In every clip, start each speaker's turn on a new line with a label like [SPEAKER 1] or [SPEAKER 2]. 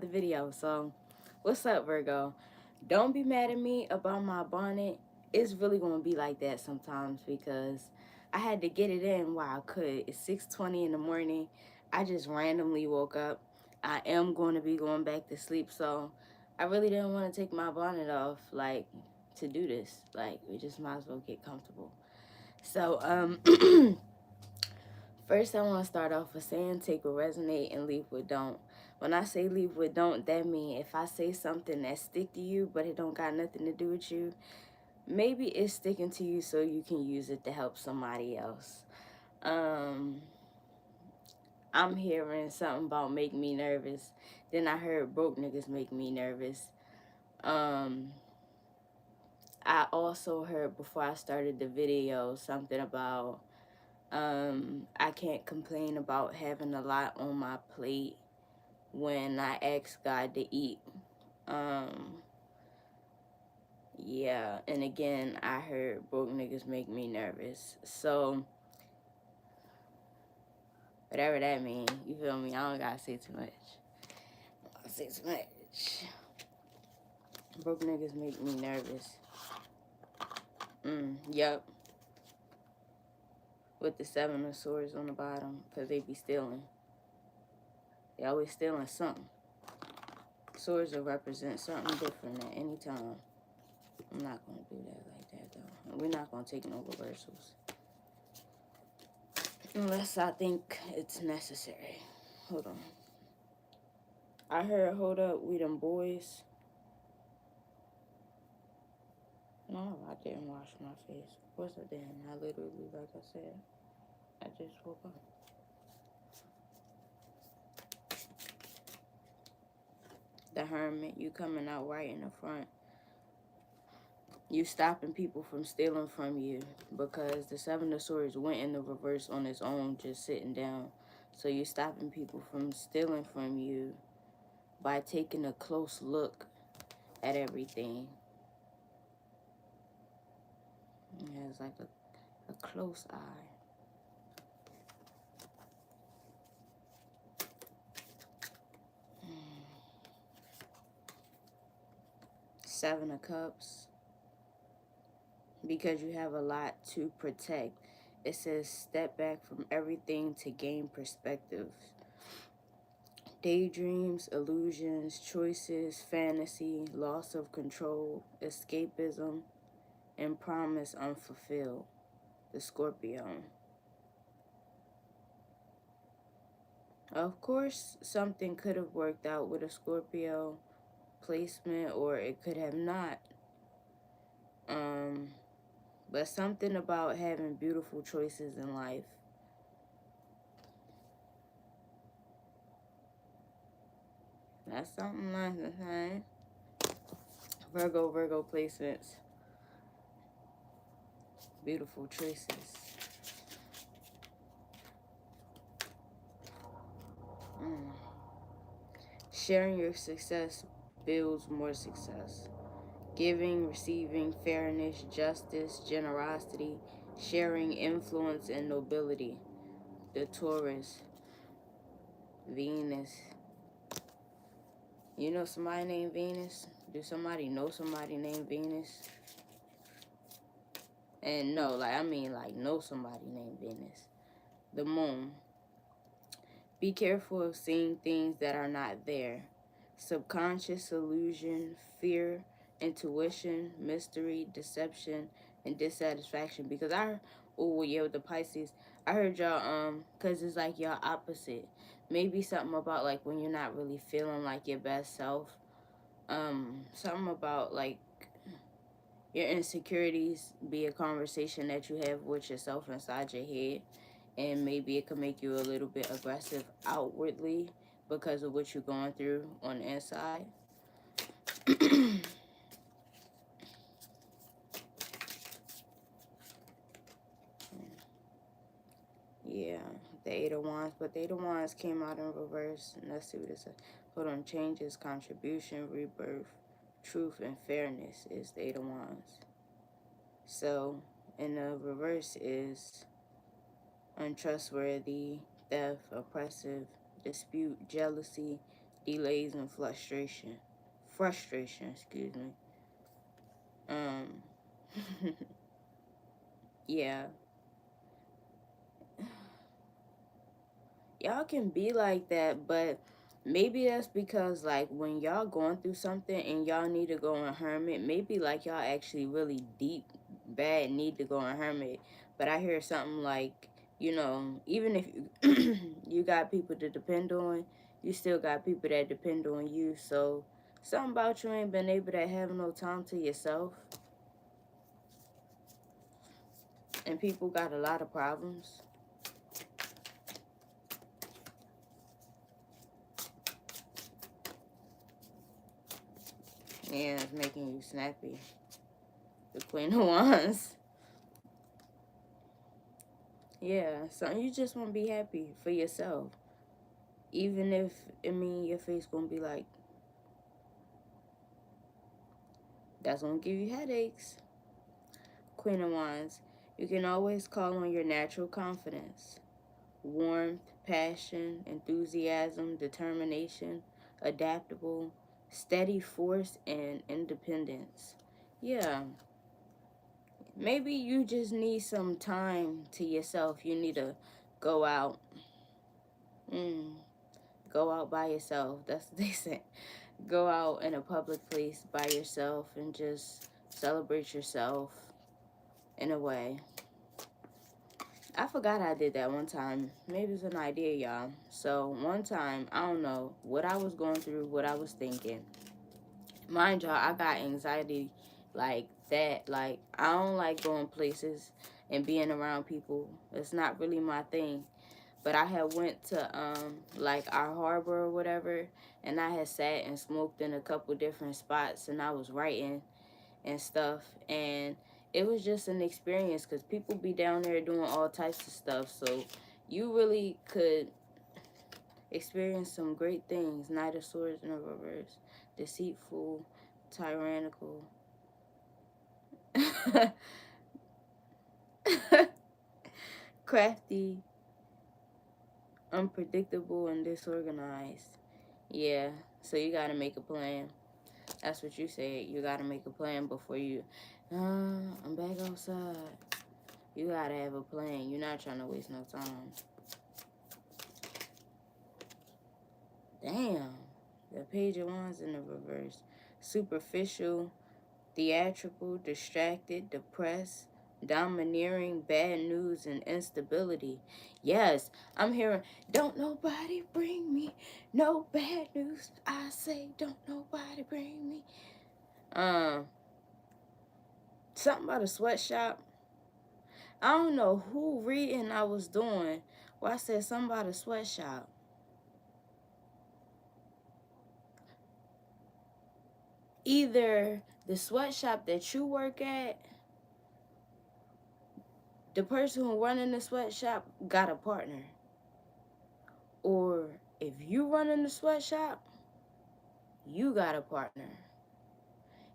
[SPEAKER 1] video. So, what's up, Virgo? Don't be mad at me about my bonnet. It's really gonna be like that sometimes because I had to get it in while I could. It's 6:20 in the morning. I just randomly woke up. I am going to be going back to sleep, so I really didn't want to take my bonnet off, like, to do this. Like, we just might as well get comfortable. So, first, I want to start off with saying take what resonate and leave what don't. When I say leave what don't, that means if I say something that stick to you, but it don't got nothing to do with you, maybe it's sticking to you so you can use it to help somebody else. Um, I'm hearing something about make me nervous. Then I heard broke niggas make me nervous. Um, I also heard before I started the video something about I can't complain about having a lot on my plate when I ask God to eat. Um, yeah, and again, I heard broke niggas make me nervous. So, whatever that means, you feel me? I don't gotta say too much. I don't say too much. Broke niggas make me nervous. Yep. With the 7 of Swords on the bottom, because they be stealing. They always stealing something. Swords will represent something different at any time. I'm not going to do that like that, though. We're not going to take no reversals. Unless I think it's necessary. Hold on. I heard, hold up, we them boys. No, I didn't wash my face. Of course I didn't. I literally, like I said, I just woke up. The Hermit, you coming out right in the front. You stopping people from stealing from you because the 7 of Swords went in the reverse on its own, just sitting down. So you stopping people from stealing from you by taking a close look at everything. It has like a close eye. Seven of Cups. Because you have a lot to protect. It says step back from everything to gain perspective. Daydreams, illusions, choices, fantasy, loss of control, escapism, and promise unfulfilled. The Scorpio. Of course, something could have worked out with a Scorpio placement, or it could have not. But something about having beautiful choices in life. That's something nice, okay? Virgo placements. Beautiful choices. Sharing your success builds more success. Giving, receiving, fairness, justice, generosity, sharing, influence, and nobility. The Taurus, Venus. You know somebody named Venus? Do somebody know somebody named Venus? And no, like, I mean, like, know somebody named Venus. The Moon. Be careful of seeing things that are not there. Subconscious illusion, fear, intuition, mystery, deception, and dissatisfaction. Because with the Pisces, I heard y'all, because it's like y'all opposite. Maybe something about, like, when you're not really feeling like your best self. Something about, like, your insecurities be a conversation that you have with yourself inside your head, and maybe it could make you a little bit aggressive outwardly because of what you're going through on the inside. Yeah, the Eight of Wands, but the Eight of Wands came out in reverse. And let's see what it says. Hold on, changes, contribution, rebirth, truth, and fairness is the Eight of Wands. So, in the reverse is untrustworthy, theft, oppressive, dispute, jealousy, delays, and frustration, excuse me. Um, yeah. Y'all can be like that, but maybe that's because, like, when y'all going through something and y'all need to go in hermit, maybe like y'all actually really deep bad need to go in hermit. But I hear something like, you know, even if you, you got people to depend on, you still got people that depend on you. So something about you ain't been able to have no time to yourself, and people got a lot of problems. Yeah, it's making you snappy. The Queen of Wands. Yeah, so you just want to be happy for yourself. Even if it mean your face gonna be like, that's gonna give you headaches. Queen of Wands. You can always call on your natural confidence, warmth, passion, enthusiasm, determination, adaptable, steady force, and independence. Yeah, maybe you just need some time to yourself. You need to go out. Mm, go out by yourself. That's what they say. Go out in a public place by yourself and just celebrate yourself in a way. I forgot I did that one time. Maybe it's an idea, y'all. So one time, I don't know what I was going through, what I was thinking. Mind y'all, I got anxiety like that. Like, I don't like going places and being around people. It's not really my thing. But I had went to like our harbor or whatever, and I had sat and smoked in a couple different spots, and I was writing and stuff, and it was just an experience because people be down there doing all types of stuff. So you really could experience some great things. Knight of Swords in a reverse, deceitful, tyrannical. Crafty, unpredictable, and disorganized. Yeah, so you gotta make a plan. That's what you said. You gotta make a plan before you, I'm back outside. You gotta have a plan. You're not trying to waste no time. Damn. The Page of Wands in the reverse. Superficial, theatrical, distracted, depressed, domineering, bad news, and instability. Yes, I'm hearing, don't nobody bring me no bad news. I say, don't nobody bring me. Something about a sweatshop. I don't know who reading I was doing where I said something about a sweatshop. Either the sweatshop that you work at, the person who running the sweatshop got a partner. Or if you running the sweatshop, you got a partner.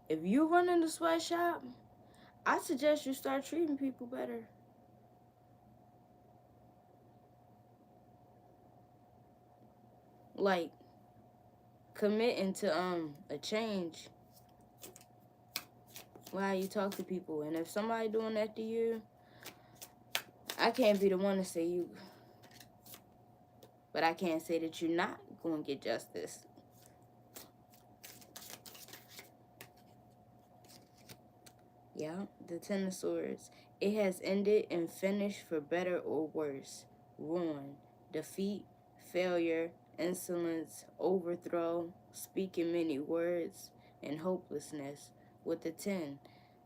[SPEAKER 1] If you running the sweatshop, I suggest you start treating people better. Like committing to a change. How you talk to people. And if somebody doing that to you, I can't be the one to say you, but I can't say that you're not going to get justice. Yeah, the Ten of Swords. It has ended and finished for better or worse. Ruin, defeat, failure, insolence, overthrow, speaking many words, and hopelessness. With the 10.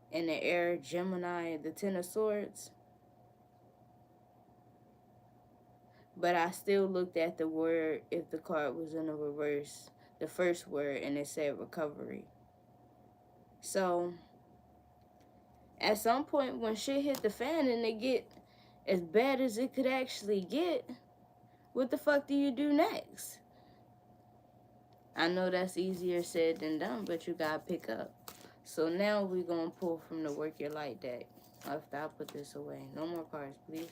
[SPEAKER 1] In the air, Gemini, the Ten of Swords. But I still looked at the word if the card was in the reverse. The first word, and it said recovery. So at some point when shit hit the fan and it get as bad as it could actually get, what the fuck do you do next? I know that's easier said than done, but you gotta pick up. So now we're gonna pull from the Work Your Light deck. After I put this away. No more cards, please.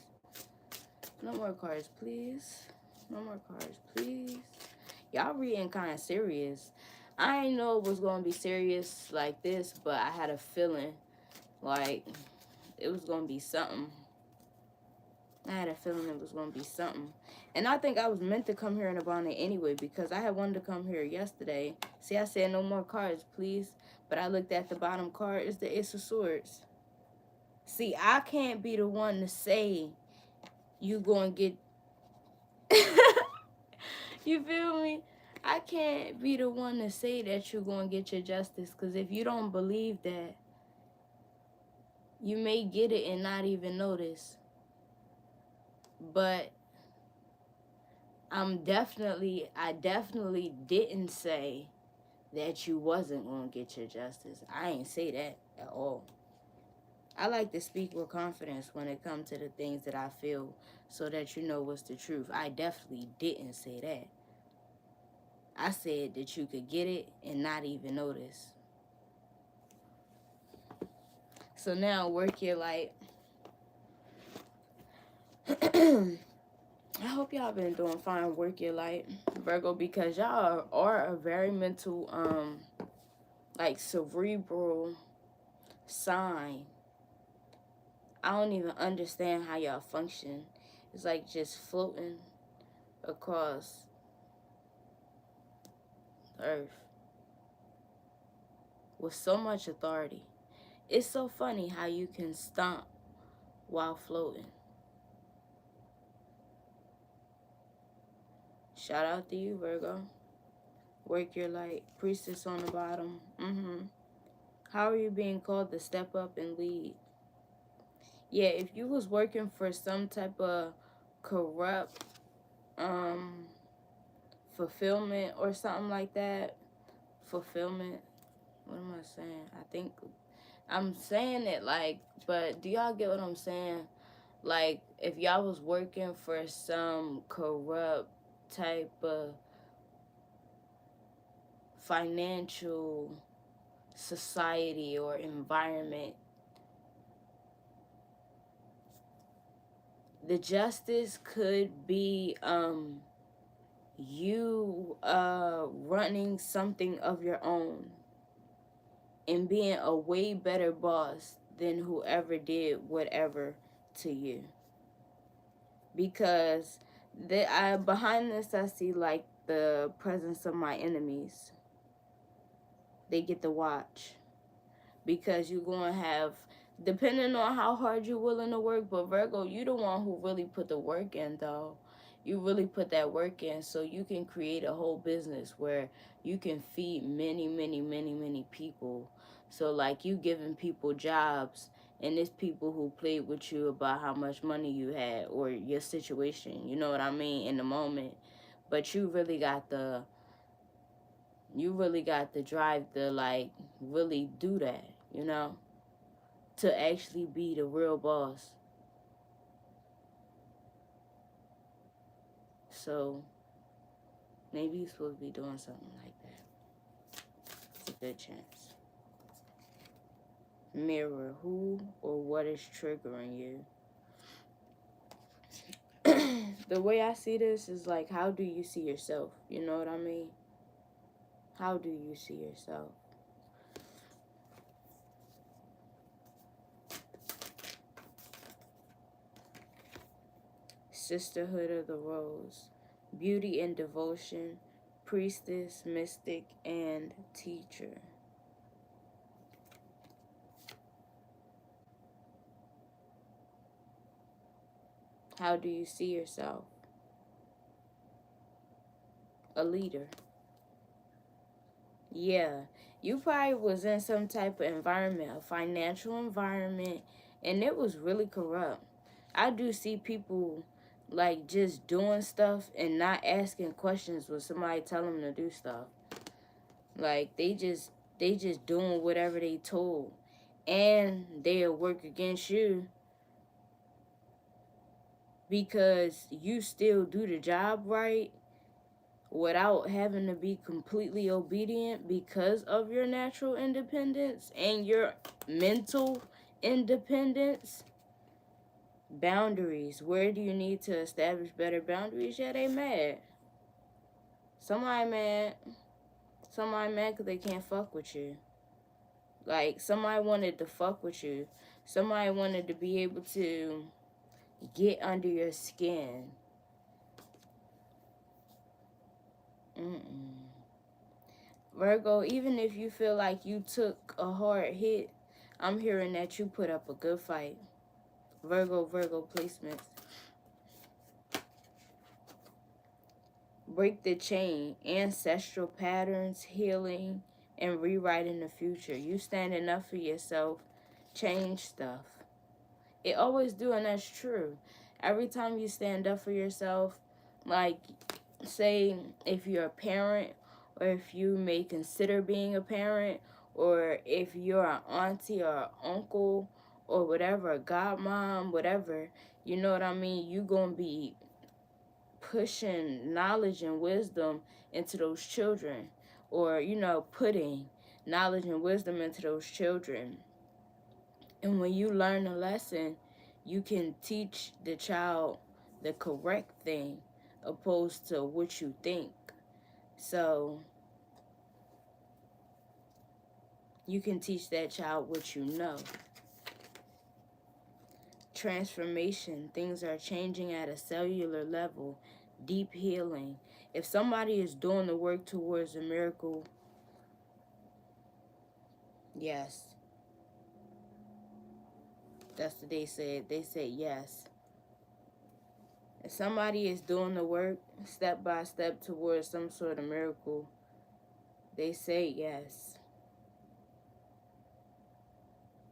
[SPEAKER 1] No more cards, please. No more cards, please. Y'all reading kind of serious. I didn't know it was going to be serious like this, but I had a feeling like it was going to be something. I had a feeling it was going to be something. And I think I was meant to come here in a bonnet anyway, because I had wanted to come here yesterday. See, I said no more cards, please. But I looked at the bottom card. It's the Ace of Swords. See, I can't be the one to say you going to get... You feel me? I can't be the one to say that you're going to get your justice. Because if you don't believe that, you may get it and not even notice. But I definitely didn't say that you wasn't going to get your justice. I ain't say that at all. I like to speak with confidence when it comes to the things that I feel, so that you know what's the truth. I definitely didn't say that. I said that you could get it and not even notice. So now work your light. I hope y'all been doing fine. Work your light, Virgo, because y'all are a very mental, like cerebral sign. I don't even understand how y'all function. It's like just floating across Earth with so much authority. It's so funny how you can stomp while floating. Shout out to you, Virgo. Work your light. Priestess on the bottom. How are you being called to step up and lead? Yeah, if you was working for some type of corrupt fulfillment or something like that. Fulfillment. What am I saying? I think I'm saying it like, but do y'all get what I'm saying? Like, if y'all was working for some corrupt type of financial society or environment, the justice could be you running something of your own and being a way better boss than whoever did whatever to you. Because behind this, I see like the presence of my enemies. They get to watch. Because you're going to have, depending on how hard you're willing to work, but Virgo, you the one who really put the work in, though. You really put that work in, so you can create a whole business where you can feed many people. So like, you giving people jobs, and it's people who played with you about how much money you had or your situation, you know what I mean, in the moment. But you really got the drive to like really do that, you know, to actually be the real boss. So maybe you're supposed to be doing something like that. It's a good chance. Mirror, who or what is triggering you? The way I see this is like, how do you see yourself? You know what I mean? How do you see yourself? Sisterhood of the Rose, beauty and devotion, priestess, mystic, and teacher. How do you see yourself? A leader. Yeah, you probably was in some type of environment, a financial environment, and it was really corrupt. I do see people like just doing stuff and not asking questions when somebody tell them to do stuff. Like they just doing whatever they told, and they'll work against you because you still do the job right without having to be completely obedient because of your natural independence and your mental independence. Boundaries. Where do you need to establish better boundaries? Yeah, they mad. Somebody mad. Somebody mad because they can't fuck with you. Like, somebody wanted to fuck with you. Somebody wanted to be able to get under your skin. Mm-mm. Virgo, even if you feel like you took a hard hit, I'm hearing that you put up a good fight. Virgo placements. Break the chain, ancestral patterns, healing, and rewriting the future. You standing up for yourself, change stuff. It always do, and that's true. Every time you stand up for yourself, like, say if you're a parent, or if you may consider being a parent, or if you're an auntie or an uncle or whatever, a godmom, whatever, you know what I mean? You gonna be pushing knowledge and wisdom into those children, or putting knowledge and wisdom into those children. And when you learn a lesson, you can teach the child the correct thing opposed to what you think. So you can teach that child what you know. Transformation. Things are changing at a cellular level. Deep healing. If somebody is doing the work towards a miracle, yes. That's what they said. They said yes. If somebody is doing the work step by step towards some sort of miracle, they say yes.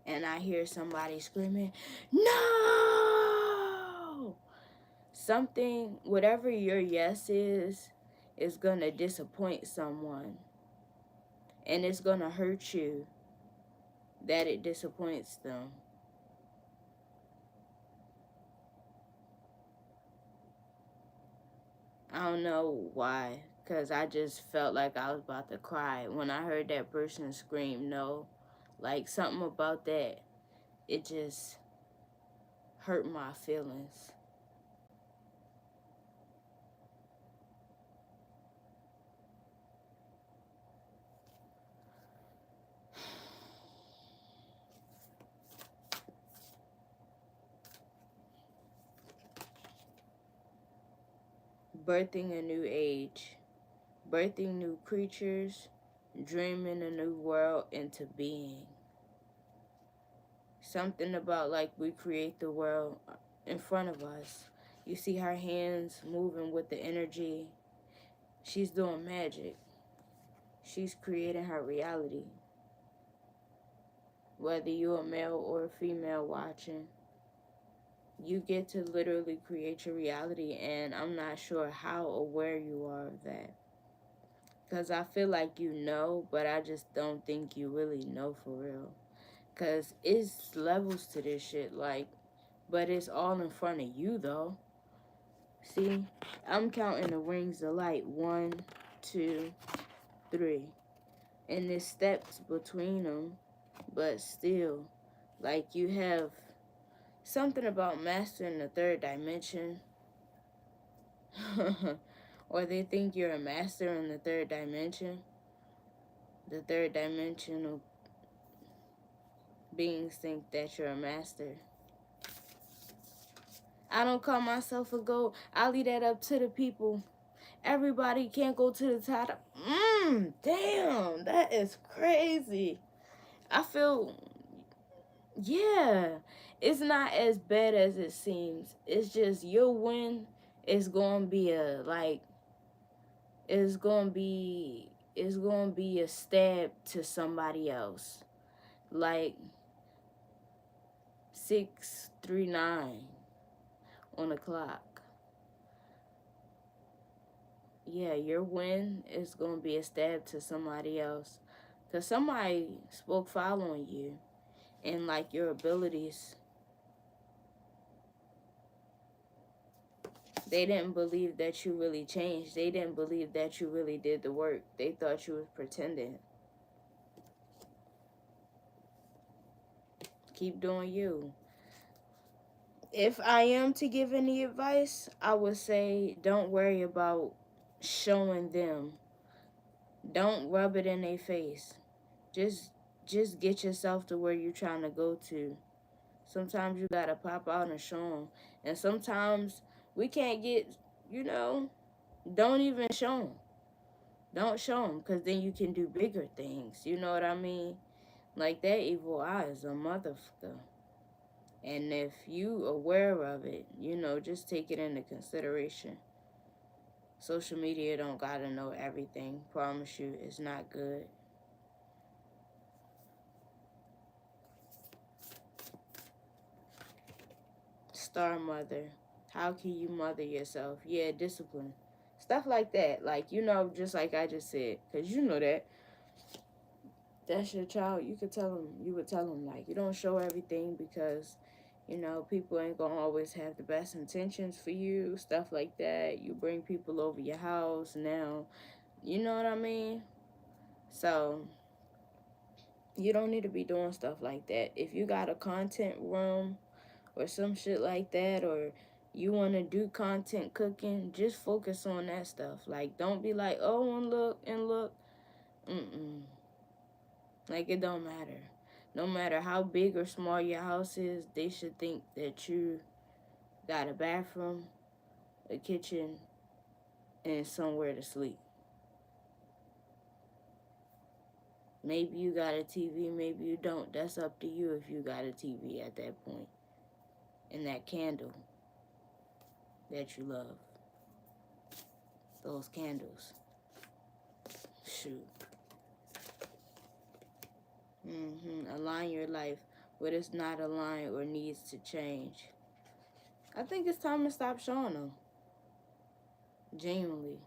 [SPEAKER 1] And I hear somebody screaming, no! Something, whatever your yes is going to disappoint someone. And it's going to hurt you that it disappoints them. I don't know why, because I just felt like I was about to cry when I heard that person scream no. Like, something about that, it just hurt my feelings. Birthing a new age. Birthing new creatures. Dreaming a new world into being. Something about like we create the world in front of us. You see her hands moving with the energy. She's doing magic. She's creating her reality. Whether you're a male or a female watching, you get to literally create your reality, and I'm not sure how aware you are of that. Because I feel like you know, but I just don't think you really know for real. Because it's levels to this shit, like, but it's all in front of you, though. See, I'm counting the rings of light. 1, 2, 3. And there's steps between them, but still, like, you have something about mastering the third dimension. Or they think you're a master in the third dimension. The third dimensional beings think that you're a master. I don't call myself a goat. I leave that up to the people. Everybody can't go to the top. Damn, that is crazy. I feel, yeah, it's not as bad as it seems. It's just your win is gonna be it's gonna be a stab to somebody else. Like 639 on the clock. Yeah, your win is gonna be a stab to somebody else. Cause somebody spoke foul on you and like your abilities. They didn't believe that you really changed. They didn't believe that you really did the work. They thought you was pretending. Keep doing you. If I am to give any advice, I would say don't worry about showing them. Don't rub it in their face. Just just get yourself to where you're trying to go to. Sometimes you gotta pop out and show them. And sometimes we can't get, you know, don't even show them. Don't show them, because then you can do bigger things. You know what I mean? Like that evil eye is a motherfucker. And if you aware of it, just take it into consideration. Social media don't gotta know everything. Promise you, it's not good. Star mother. How can you mother yourself? Yeah, discipline. Stuff like that. Like, just like I just said. Because you know that's your child. You would tell them, like, you don't show everything because, people ain't going to always have the best intentions for you. Stuff like that. You bring people over your house now. You know what I mean? So, you don't need to be doing stuff like that. If you got a content room or some shit like that, or you want to do content cooking, just focus on that stuff. Like, don't be like, oh, and look. Mm-mm. Like, it don't matter. No matter how big or small your house is, they should think that you got a bathroom, a kitchen, and somewhere to sleep. Maybe you got a TV, maybe you don't. That's up to you if you got a TV at that point. And that candle that you love. Those candles. Shoot. Align your life. What is not aligned or needs to change. I think it's time to stop showing them. Genuinely.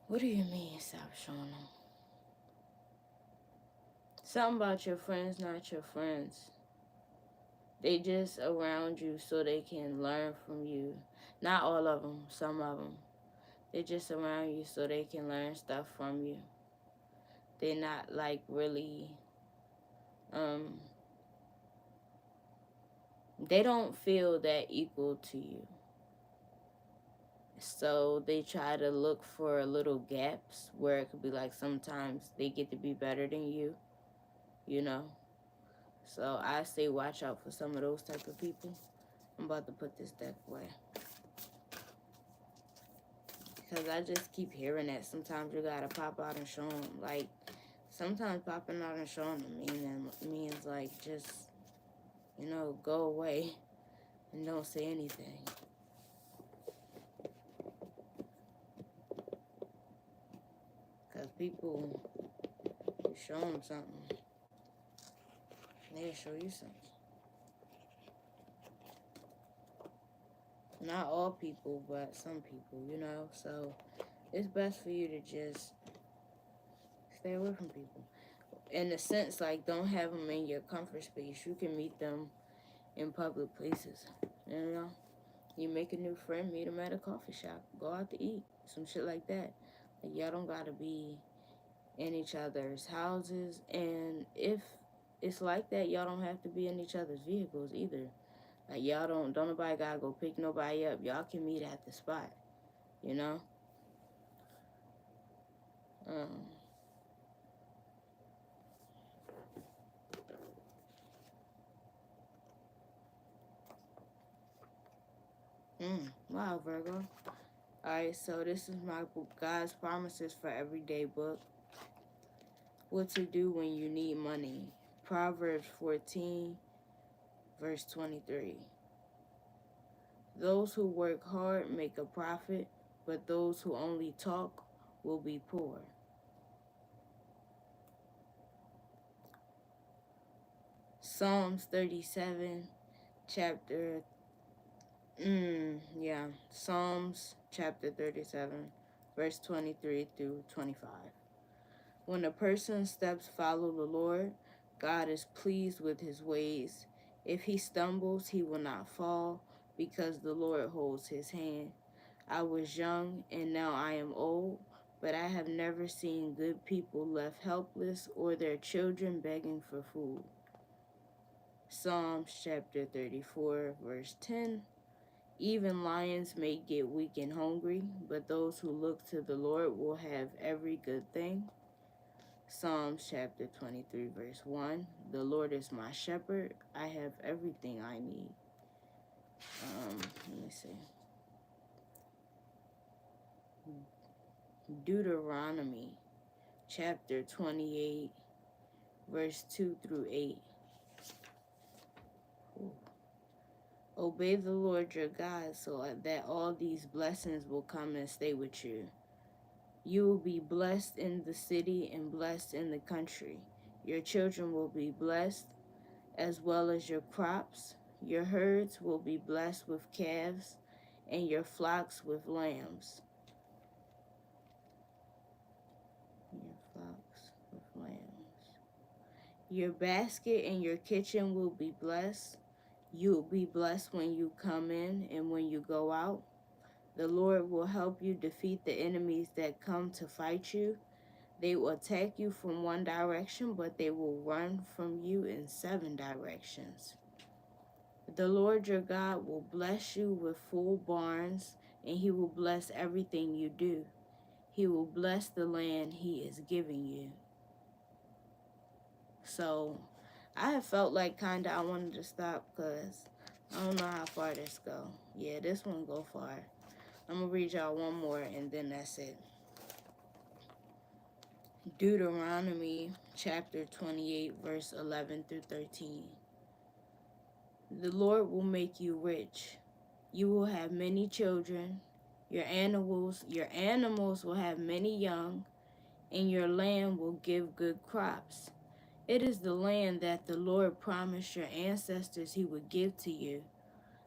[SPEAKER 1] What do you mean stop showing them? Something about your friends, not your friends. They just around you so they can learn from you. Not all of them, some of them. They just around you so they can learn stuff from you. They're not like really, they don't feel that equal to you. So they try to look for little gaps where it could be like sometimes they get to be better than you, you know. So I say watch out for some of those type of people. I'm about to put this deck away. Because I just keep hearing that sometimes you gotta pop out and show them. Like, sometimes popping out and showing them means like just, go away and don't say anything. Because people, you show them something, they'll show you something. Not all people, but some people, So it's best for you to just stay away from people. In a sense, like, don't have them in your comfort space. You can meet them in public places, You make a new friend, meet them at a coffee shop. Go out to eat. Some shit like that. Like, y'all don't gotta be in each other's houses. And if it's like that, y'all don't have to be in each other's vehicles either. Like, y'all don't nobody gotta go pick nobody up. Y'all can meet at the spot, you know? Wow, Virgo. Alright, so this is my God's Promises for Everyday book. What to do when you need money. Proverbs 14, verse 23. Those who work hard make a profit, but those who only talk will be poor. Psalms 37, chapter, Psalms chapter 37, verse 23 through 25. When a person's steps follow the Lord, God is pleased with his ways. If he stumbles, he will not fall, because the Lord holds his hand. I was young, and now I am old, but I have never seen good people left helpless or their children begging for food. Psalms chapter 34, verse 10. Even lions may get weak and hungry, but those who look to the Lord will have every good thing. Psalms chapter 23, verse 1. The Lord is my shepherd. I have everything I need. Let me see. Deuteronomy chapter 28, verse 2 through 8. Ooh. Obey the Lord your God so that all these blessings will come and stay with you. You will be blessed in the city and blessed in the country. Your children will be blessed as well as your crops. Your herds will be blessed with calves and your flocks with lambs. Your flocks with lambs. Your basket and your kitchen will be blessed. You will be blessed when you come in and when you go out. The Lord will help you defeat the enemies that come to fight you. They will attack you from one direction, but they will run from you in 7 directions. The Lord your God will bless you with full barns, and he will bless everything you do. He will bless the land he is giving you. So I have felt like I wanted to stop because I don't know how far this go. Yeah, this one go far. I'm going to read y'all one more and then that's it. Deuteronomy chapter 28, verse 11 through 13. The Lord will make you rich. You will have many children. Your animals will have many young, and your land will give good crops. It is the land that the Lord promised your ancestors he would give to you.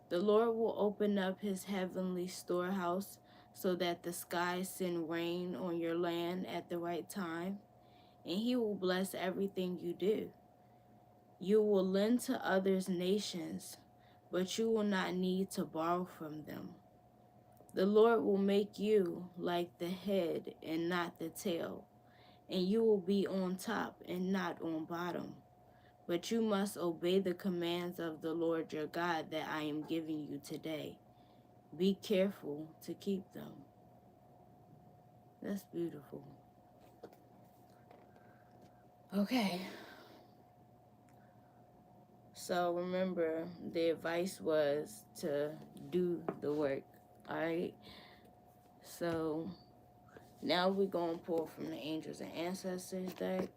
[SPEAKER 1] The Lord will open up his heavenly storehouse so that the skies send rain on your land at the right time, and he will bless everything you do. You will lend to others' nations, but you will not need to borrow from them. The Lord will make you like the head and not the tail, and you will be on top and not on bottom. But you must obey the commands of the Lord your God that I am giving you today. Be careful to keep them. That's beautiful. Okay. So remember, the advice was to do the work. Alright? So now we're going to pull from the Angels and Ancestors deck.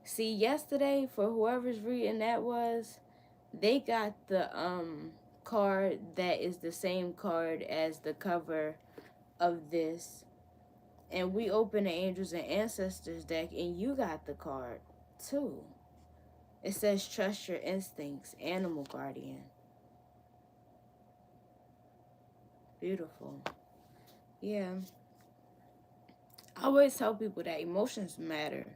[SPEAKER 1] See, yesterday, for whoever's reading that was, they got the card that is the same card as the cover of this. And we opened the Angels and Ancestors deck, and you got the card, too. It says, trust your instincts, Animal Guardian. Beautiful. Yeah. I always tell people that emotions matter.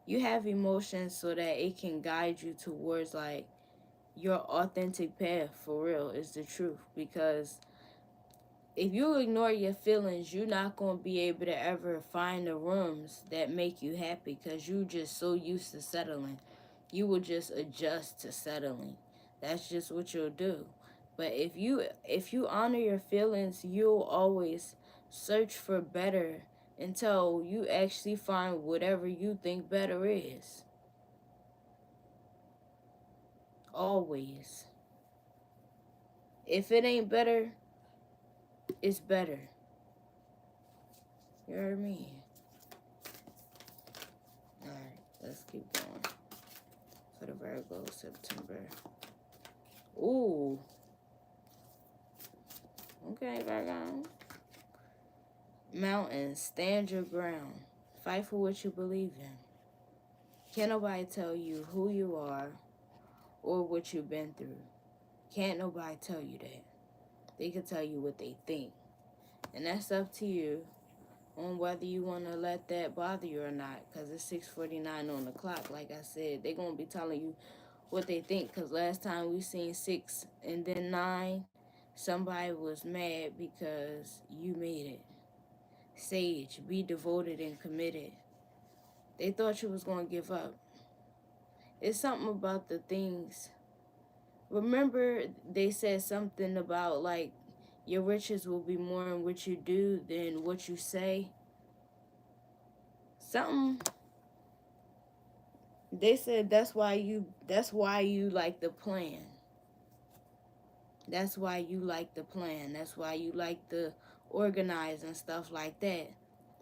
[SPEAKER 1] You have emotions so that it can guide you towards, like, your authentic path, for real, is the truth. Because if you ignore your feelings, you're not going to be able to ever find the rooms that make you happy because you just so used to settling. You will just adjust to settling. That's just what you'll do. But if you honor your feelings, you'll always search for better until you actually find whatever you think better is. Always. If it ain't better, it's better. You heard me? Alright, let's keep going. For the Virgo, September. Ooh. Okay, Virgo. Mountains, stand your ground. Fight for what you believe in. Can't nobody tell you who you are or what you've been through. Can't nobody tell you that. They can tell you what they think. And that's up to you on whether you want to let that bother you or not. Because it's 6:49 on the clock. Like I said, they're going to be telling you what they think. Because last time we seen 6 and then 9. Somebody was mad because you made it. Sage, be devoted and committed. They thought you was going to give up. It's something about the things. Remember, they said something about like your riches will be more in what you do than what you say. Something they said that's why you like the plan. That's why you like the plan. That's why you like the organize and stuff like that.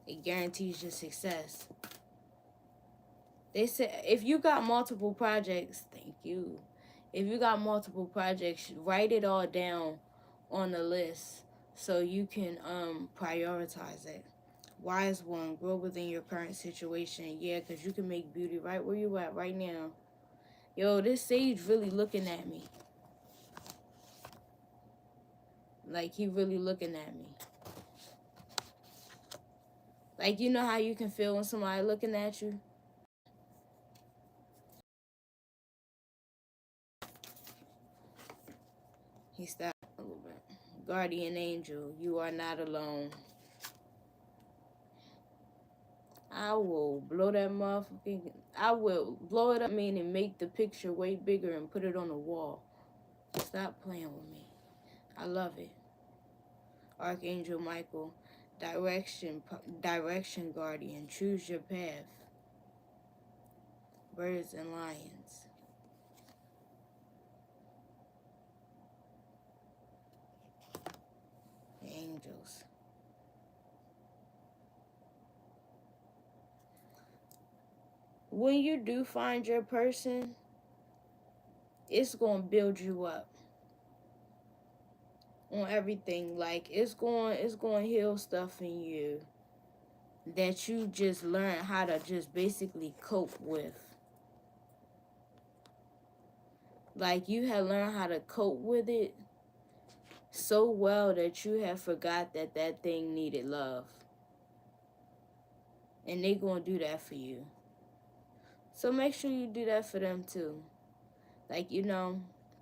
[SPEAKER 1] It guarantees your success. They said if you got multiple projects, thank you. If you got multiple projects, write it all down on the list so you can prioritize it. Wise one, grow within your current situation. Yeah, because you can make beauty right where you at right now. Yo, this sage really looking at me. Like, he really looking at me. Like, you know how you can feel when somebody looking at you? He stopped a little bit. Guardian angel, you are not alone. I will blow that motherfucking... I will blow it up, meaning make the picture way bigger and put it on the wall. Stop playing with me. I love it. Archangel Michael, direction guardian, choose your path. Birds and lions. Angels. When you do find your person, it's going to build you up on everything. Like, it's going to heal stuff in you that you just learn how to just basically cope with. Like, you have learned how to cope with it so well that you have forgot that that thing needed love. And they going to do that for you. So make sure you do that for them too. Like,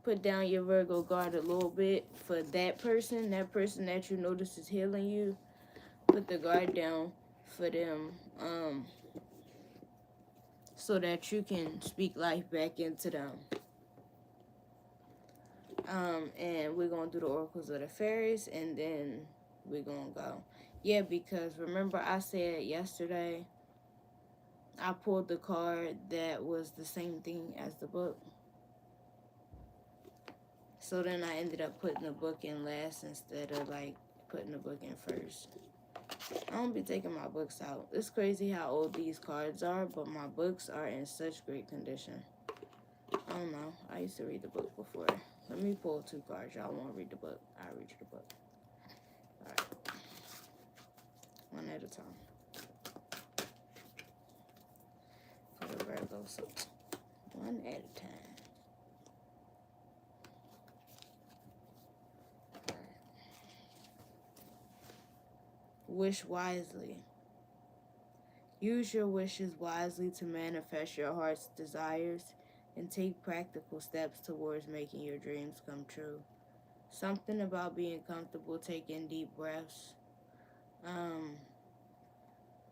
[SPEAKER 1] put down your Virgo guard a little bit for that person that you notice is healing you. Put the guard down for them, so that you can speak life back into them. And we're going to do the oracles of the fairies, and then we're going to go. Yeah, because remember I said yesterday, I pulled the card that was the same thing as the book. So then I ended up putting the book in last instead of like putting the book in first. I don't be taking my books out. It's crazy how old these cards are, but my books are in such great condition. I don't know. I used to read the book before. Let me pull 2 cards. Y'all want to read the book? I'll read you the book. Alright. One at a time. For the Virgo, so one at a time. Wish wisely. Use your wishes wisely to manifest your heart's desires and take practical steps towards making your dreams come true. Something about being comfortable taking deep breaths,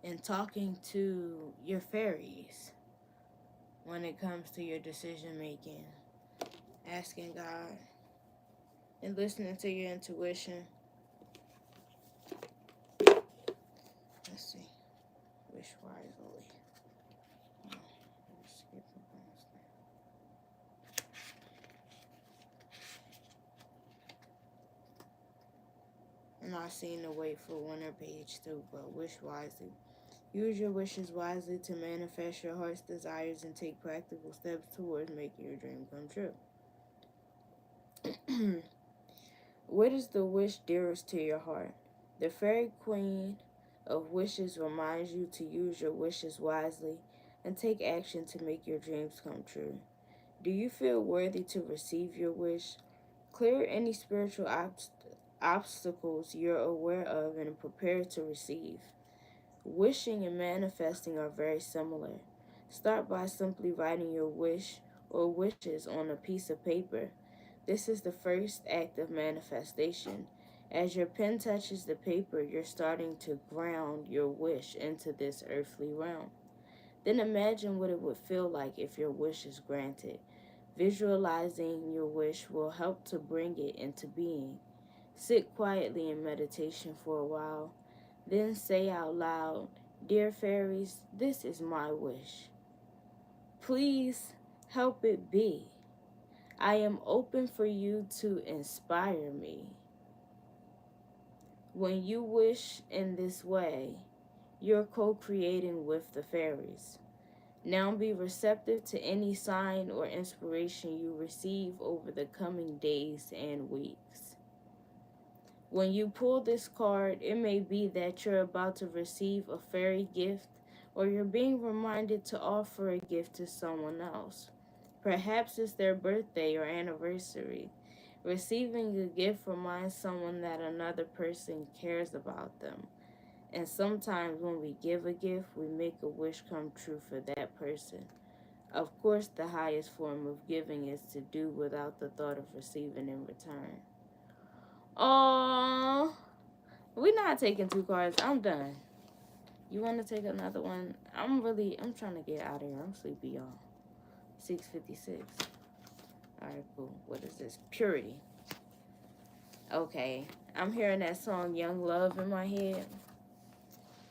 [SPEAKER 1] and talking to your fairies when it comes to your decision making. Asking God and listening to your intuition. Let's see. Wish wisely. And I seen the wait for winter page too, but wish wisely. Use your wishes wisely to manifest your heart's desires and take practical steps towards making your dream come true. What is the wish dearest to your heart? The fairy queen of wishes reminds you to use your wishes wisely and take action to make your dreams come true. Do you feel worthy to receive your wish? Clear any spiritual obstacles you're aware of and prepare to receive. Wishing and manifesting are very similar. Start by simply writing your wish or wishes on a piece of paper. This is the first act of manifestation. As your pen touches the paper, you're starting to ground your wish into this earthly realm. Then imagine what it would feel like if your wish is granted. Visualizing your wish will help to bring it into being. Sit quietly in meditation for a while, then say out loud, "Dear fairies, this is my wish. Please help it be. I am open for you to inspire me." When you wish in this way, you're co-creating with the fairies. Now be receptive to any sign or inspiration you receive over the coming days and weeks. When you pull this card, it may be that you're about to receive a fairy gift, or you're being reminded to offer a gift to someone else. Perhaps it's their birthday or anniversary. Receiving a gift reminds someone that another person cares about them. And sometimes when we give a gift, we make a wish come true for that person. Of course, the highest form of giving is to do without the thought of receiving in return. Aww. We're not taking 2 cards. I'm done. You want to take another one? I'm trying to get out of here. I'm sleepy, y'all. 6:56. Alright, cool. What is this? Purity. Okay. I'm hearing that song Young Love in my head.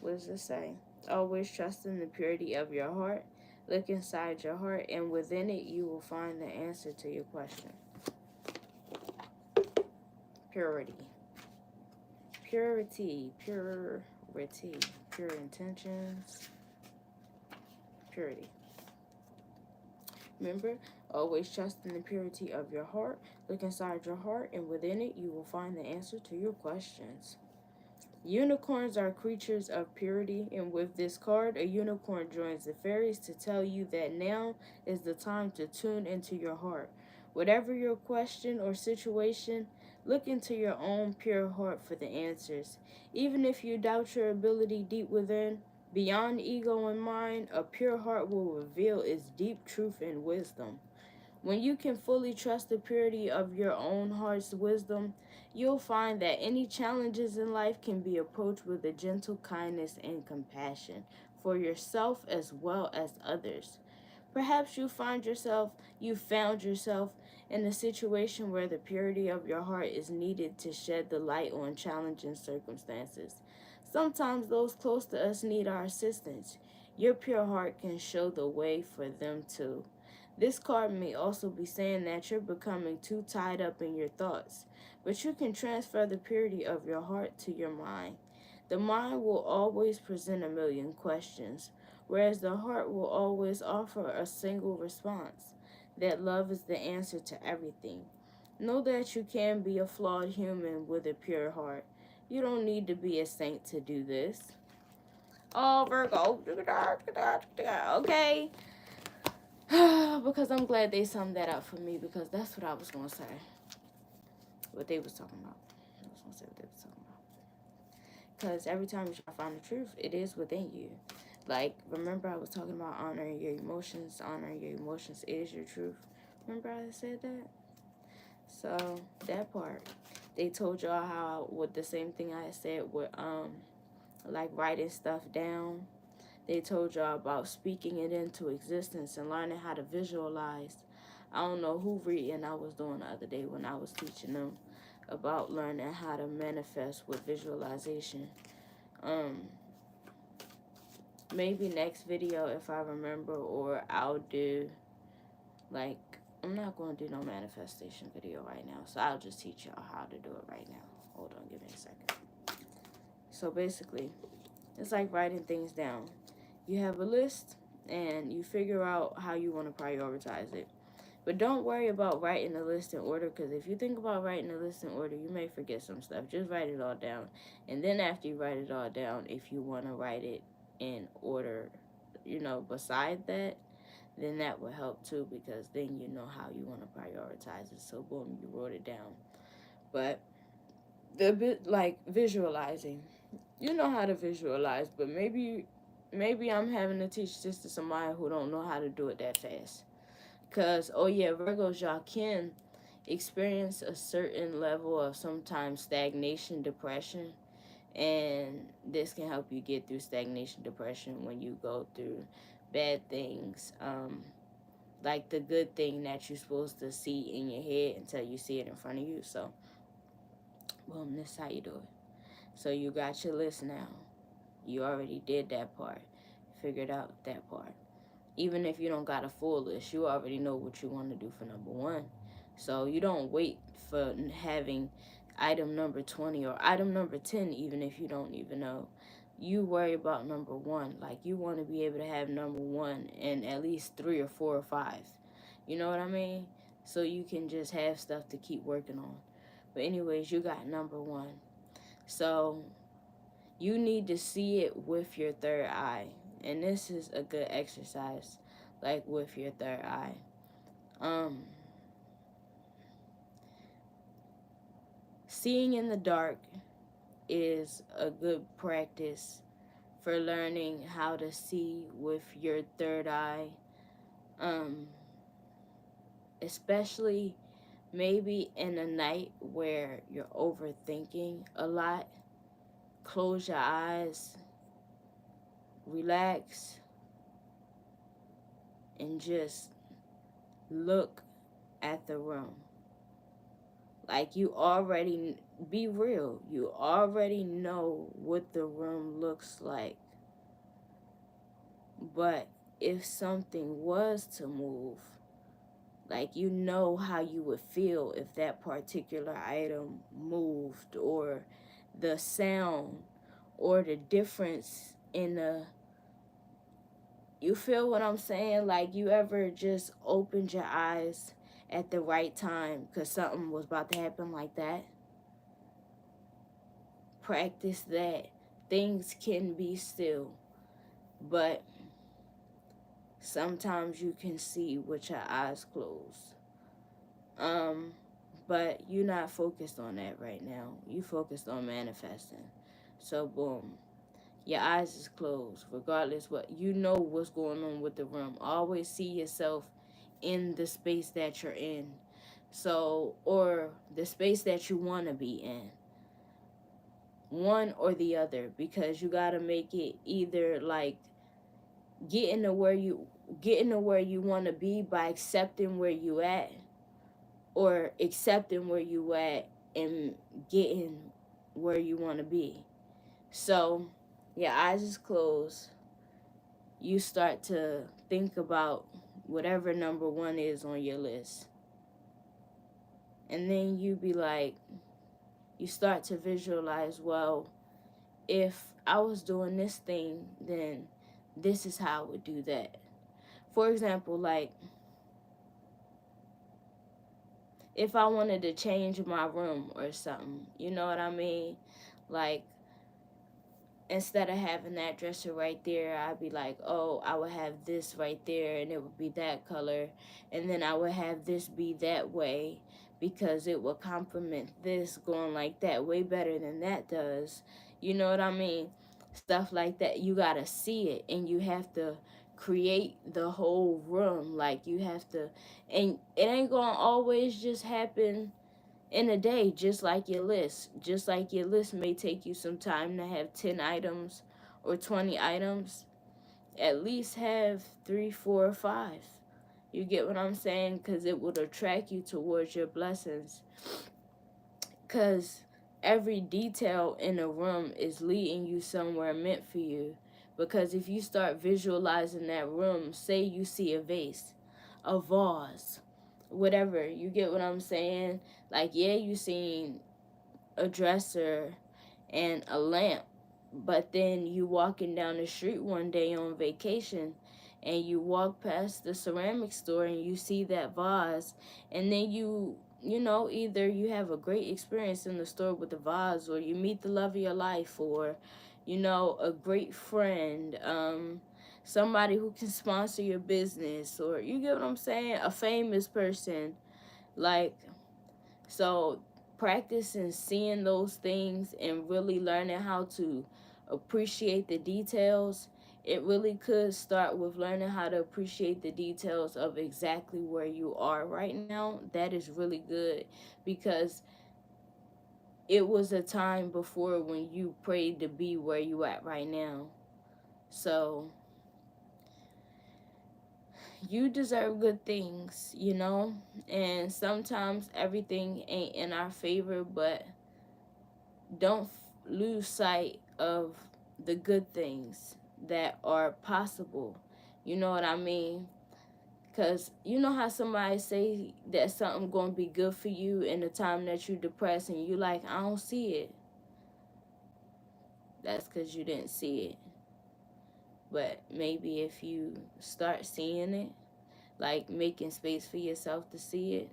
[SPEAKER 1] What does it say? Always trust in the purity of your heart. Look inside your heart, and within it you will find the answer to your question. Purity. Purity. Purity. Pure intentions. Purity. Remember, always trust in the purity of your heart. Look inside your heart, and within it you will find the answer to your questions. Unicorns are creatures of purity, and with this card, a unicorn joins the fairies to tell you that now is the time to tune into your heart. Whatever your question or situation, look into your own pure heart for the answers. Even if you doubt your ability deep within, beyond ego and mind, a pure heart will reveal its deep truth and wisdom. When you can fully trust the purity of your own heart's wisdom, you'll find that any challenges in life can be approached with a gentle kindness and compassion for yourself as well as others. Perhaps you found yourself in a situation where the purity of your heart is needed to shed the light on challenging circumstances. Sometimes those close to us need our assistance. Your pure heart can show the way for them too. This card may also be saying that you're becoming too tied up in your thoughts, but you can transfer the purity of your heart to your mind. The mind will always present a million questions, whereas the heart will always offer a single response. That love is the answer to everything. Know that you can be a flawed human with a pure heart. You don't need to be a saint to do this. Oh, Virgo. Okay. Because I'm glad they summed that up for me, because that's what I was going to say. What they was talking about. I was going to say what they was talking about. Because every time you try to find the truth, it is within you. Like, remember I was talking about honoring your emotions. Honoring your emotions is your truth. Remember I said that? So, that part. They told y'all how, with the same thing I said with, like, writing stuff down. They told y'all about speaking it into existence and learning how to visualize. I don't know who reading I was doing the other day when I was teaching them about learning how to manifest with visualization. Maybe next video if I remember, or I'll do, like, I'm not going to do no manifestation video right now, so I'll just teach y'all how to do it right now. Hold on, give me a second. So basically, it's like writing things down. You have a list, and you figure out how you want to prioritize it. But don't worry about writing the list in order, because if you think about writing the list in order, you may forget some stuff. Just write it all down. And then after you write it all down, if you want to write it in order, beside that, then that will help too, because then you know how you want to prioritize it. So boom, you wrote it down. But the bit like visualizing, you know how to visualize, but maybe I'm having to teach this to somebody who don't know how to do it that fast. Because, oh yeah, Virgos, y'all can experience a certain level of sometimes stagnation, depression, and this can help you get through stagnation, depression when you go through bad things. Like the good thing that you're supposed to see in your head until you see it in front of you. So, boom, this is how you do it. So you got your list now. You already did that part. Figured out that part. Even if you don't got a full list, you already know what you want to do for number one. So you don't wait for having item number 20 or item number 10, even if you don't even know. You worry about number one. Like, you want to be able to have number one and at least 3 or 4 or 5. You know what I mean? So you can just have stuff to keep working on. But anyways, you got number one. So you need to see it with your third eye. And this is a good exercise, like with your third eye. Seeing in the dark is a good practice for learning how to see with your third eye. Especially maybe in a night where you're overthinking a lot. Close your eyes, relax, and just look at the room. Like, you already, be real, you already know what the room looks like. But if something was to move, like, you know how you would feel if that particular item moved, or the sound, or the difference in the, you feel what I'm saying? Like, you ever just opened your eyes at the right time because something was about to happen like that? Practice that. Things can be still, but sometimes you can see with your eyes closed. But you're not focused on that right now. You focused on manifesting. So boom, your eyes is closed. Regardless what, you know what's going on with the room. Always see yourself in the space that you're in. So, or the space that you want to be in. One or the other, because you got to make it either like getting to where you want to be by accepting where you at, or accepting where you at and getting where you want to be. So your eyes is closed. You start to think about whatever number one is on your list. And then you be like, you start to visualize, well, if I was doing this thing, then this is how I would do that. For example, like, if I wanted to change my room or something, you know what I mean? Like, instead of having that dresser right there, I'd be like, oh, I would have this right there and it would be that color. And then I would have this be that way because it would complement this going like that way better than that does. You know what I mean? Stuff like that. You got to see it, and you have to create the whole room. Like, you have to, and it ain't going to always just happen in a day, just like your list. Just like your list may take you some time to have 10 items or 20 items, at least have 3, 4, or 5. You get what I'm saying? Because it would attract you towards your blessings. Because every detail in a room is leading you somewhere meant for you. Because if you start visualizing that room, say you see a vase, a vase, whatever, you get what I'm saying? Like, yeah, you seen a dresser and a lamp, but then you walking down the street one day on vacation, and you walk past the ceramic store and you see that vase, and then you know, either you have a great experience in the store with the vase, or you meet the love of your life, or, you know, a great friend, somebody who can sponsor your business, or, you get what I'm saying, a famous person. Like, so practicing seeing those things and really learning how to appreciate the details it really could start with learning how to appreciate the details of exactly where you are right now. That is really good, because it was a time before when you prayed to be where you at right now. So you deserve good things, you know? And sometimes everything ain't in our favor, but don't lose sight of the good things that are possible. You know what I mean? Because you know how somebody say that something going to be good for you in the time that you depressed and you like, I don't see it. That's because you didn't see it. But maybe if you start seeing it, like making space for yourself to see it,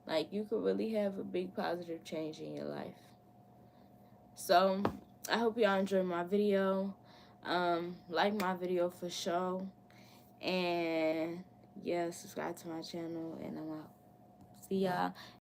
[SPEAKER 1] like you could really have a big positive change in your life. So I hope y'all enjoyed my video. Like my video for sure. And yeah, subscribe to my channel, and I'm out. See y'all